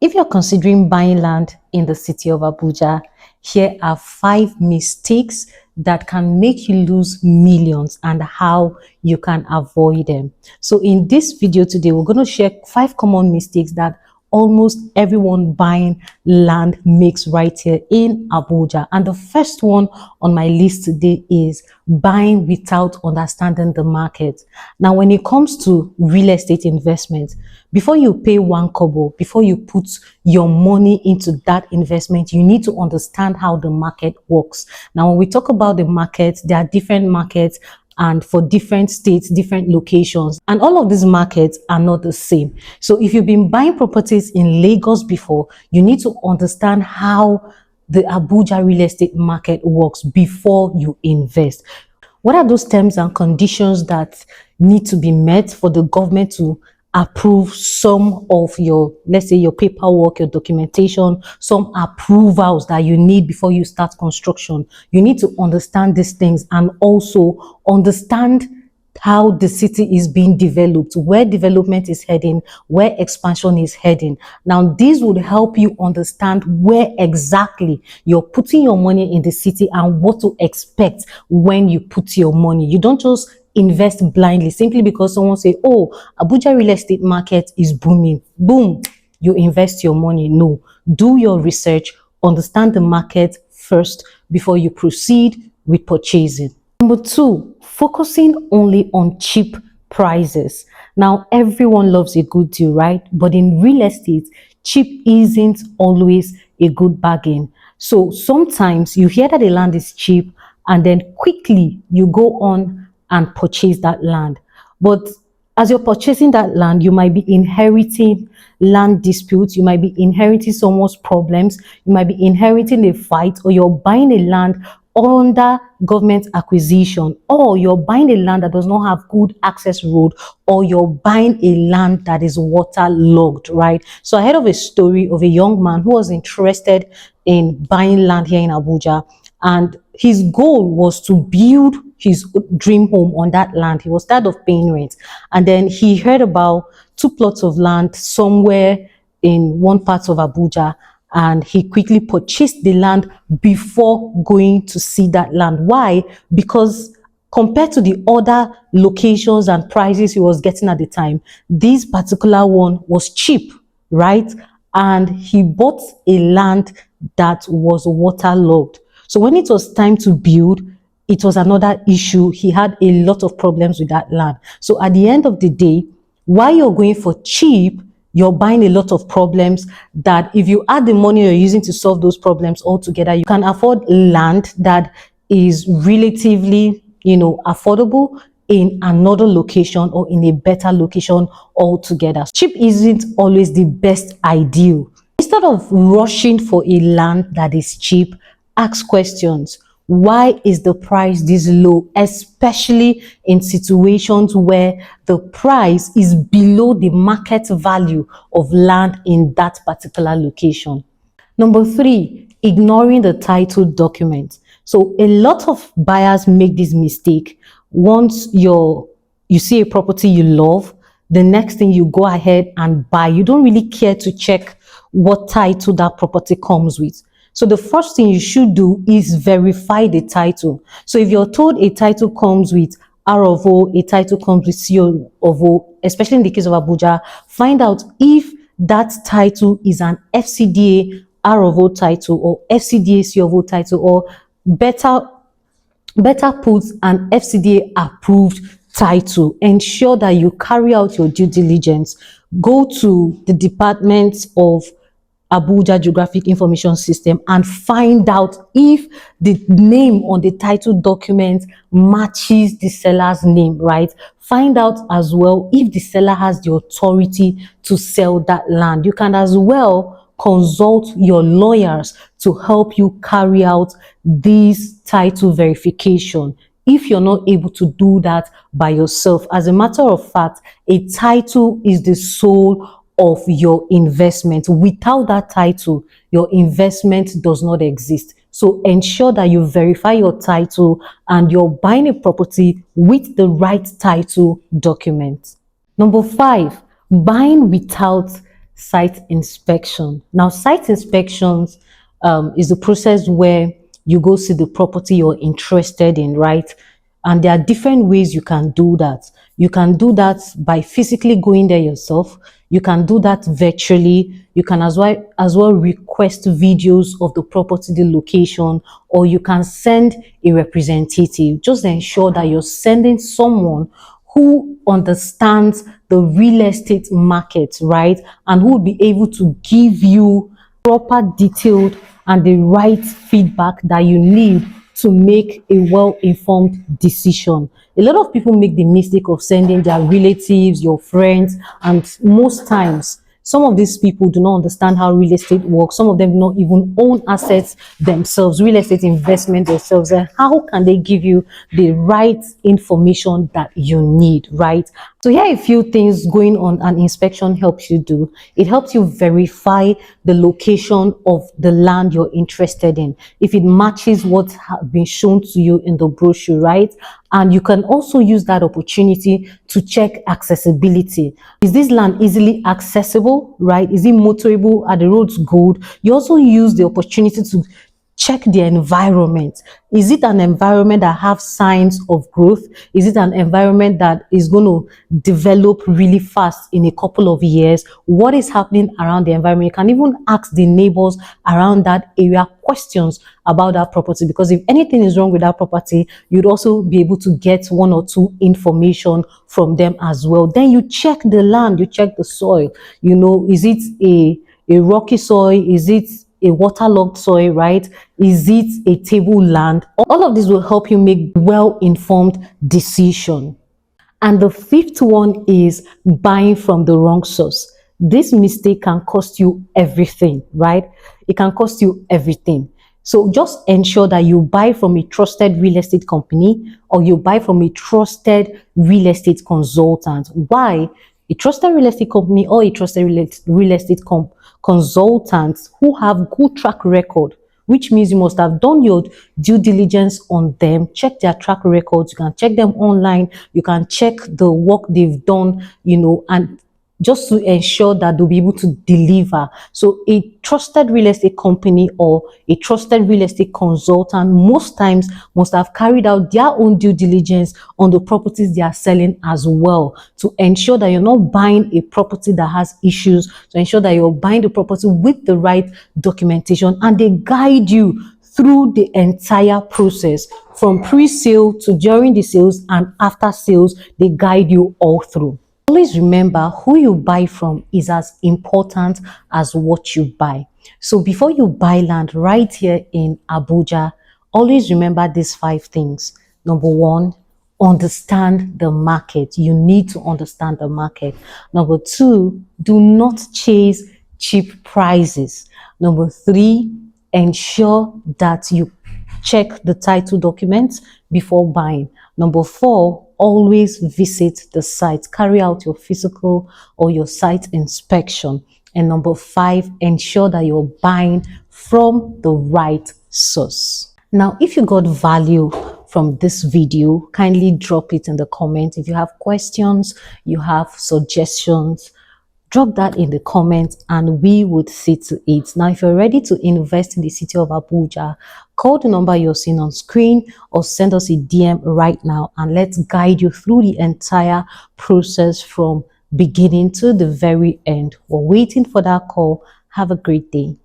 If you're considering buying land in the city of Abuja, here are 5 mistakes that can make you lose millions and how you can avoid them. So in this video today, we're going to share 5 common mistakes that almost everyone buying land makes right here in Abuja. And the first one on my list today is buying without understanding the market. Now, when it comes to real estate investment, before you pay 1 kobo, before you put your money into that investment, you need to understand how the market works. Now, when we talk about the market, there are different markets and for different states, different locations, and all of these markets are not the same. So if you've been buying properties in Lagos before, you need to understand how the Abuja real estate market works before you invest. What are those terms and conditions that need to be met for the government to approve some of your, let's say, your paperwork, your documentation, some approvals that you need before you start construction? You need to understand these things and also understand how the city is being developed, where development is heading, where expansion is heading. Now, this would help you understand where exactly you're putting your money in the city and what to expect when you put your money. You don't just invest blindly simply because someone say, oh, Abuja real estate market is booming. Boom, you invest your money. No, do your research, understand the market first before you proceed with purchasing. Number 2, focusing only on cheap prices. Now, everyone loves a good deal, right? But in real estate, cheap isn't always a good bargain. So sometimes you hear that the land is cheap and then quickly you go on and purchase that land. But as you're purchasing that land, you might be inheriting land disputes, you might be inheriting someone's problems, you might be inheriting a fight, or you're buying a land under government acquisition, or you're buying a land that does not have good access road, or you're buying a land that is waterlogged, right? So I heard of a story of a young man who was interested in buying land here in Abuja, and his goal was to build his dream home on that land. He was tired of paying rent, and then he heard about 2 plots of land somewhere in one part of Abuja, and he quickly purchased the land before going to see that land. Why? Because compared to the other locations and prices he was getting at the time, this particular one was cheap, right? And he bought a land that was waterlogged. So when it was time to build, it was another issue. He had a lot of problems with that land. So at the end of the day, while you're going for cheap, you're buying a lot of problems that if you add the money you're using to solve those problems all together, you can afford land that is relatively, affordable in another location or in a better location altogether. Cheap isn't always the best ideal. Instead of rushing for a land that is cheap, ask questions. Why is the price this low, especially in situations where the price is below the market value of land in that particular location? Number 3, ignoring the title document. So a lot of buyers make this mistake. Once you see a property you love, the next thing you go ahead and buy. You don't really care to check what title that property comes with. So the first thing you should do is verify the title. So if you're told a title comes with R of O, a title comes with C of O, especially in the case of Abuja, find out if that title is an FCDA R of O title or FCDA C of O title, or better put, an FCDA approved title. Ensure that you carry out your due diligence. Go to the Department of Abuja Geographic Information System and find out if the name on the title document matches the seller's name, right? Find out as well if the seller has the authority to sell that land. You can as well consult your lawyers to help you carry out this title verification if you're not able to do that by yourself. As a matter of fact, a title is the soul of your investment. Without that title, your investment does not exist. So ensure that you verify your title and you're buying a property with the right title document. Number 5, buying without site inspection. Now, site inspections is the process where you go see the property you're interested in, right? And there are different ways you can do that. You can do that by physically going there yourself. You can do that virtually. You can as well request videos of the property, the location, or you can send a representative. Just ensure that you're sending someone who understands the real estate market, right? And who will be able to give you proper, detailed, and the right feedback that you need to make a well-informed decision. A lot of people make the mistake of sending their relatives, your friends, and most times some of these people do not understand how real estate works. Some of them do not even own assets themselves, real estate investment themselves. And how can they give you the right information that you need, right? So here are a few things going on an inspection helps you do. It helps you verify the location of the land you're interested in, if it matches what has been shown to you in the brochure, right? And you can also use that opportunity to check accessibility. Is this land easily accessible, right? Is it motorable? Are the roads good? You also use the opportunity to check the environment. Is it an environment that has signs of growth? Is it an environment that is going to develop really fast in a couple of years? What is happening around the environment? You can even ask the neighbors around that area questions about that property, because if anything is wrong with that property, you'd also be able to get one or two information from them as well. Then you check the land, you check the soil. You know, is it a rocky soil? Is it a waterlogged soil, right? Is it a table land? All of this will help you make well-informed decision. And the fifth one is buying from the wrong source. This mistake can cost you everything, right? It can cost you everything. So just ensure that you buy from a trusted real estate company, or you buy from a trusted real estate consultant. Why? A trusted real estate company or a trusted real estate consultants who have good track record, which means you must have done your due diligence on them, check their track records. You can check them online, you can check the work they've done, you know, and just to ensure that they'll be able to deliver. So a trusted real estate company or a trusted real estate consultant most times must have carried out their own due diligence on the properties they are selling as well, to ensure that you're not buying a property that has issues, to ensure that you're buying the property with the right documentation, and they guide you through the entire process from pre-sale to during the sales and after sales. They guide you all through. Always remember, who you buy from is as important as what you buy. So before you buy land right here in Abuja, always remember these 5 things. Number 1, understand the market. You need to understand the market. Number 2, do not chase cheap prices. Number 3, ensure that you check the title documents before buying. Number 4, always visit the site. Carry out your physical or your site inspection. And number 5, ensure that you're buying from the right source. Now, if you got value from this video, kindly drop it in the comments. If you have questions, you have suggestions, drop that in the comments and we would see to it. Now, if you're ready to invest in the city of Abuja, call the number you're seeing on screen or send us a DM right now, and let's guide you through the entire process from beginning to the very end. We're waiting for that call. Have a great day.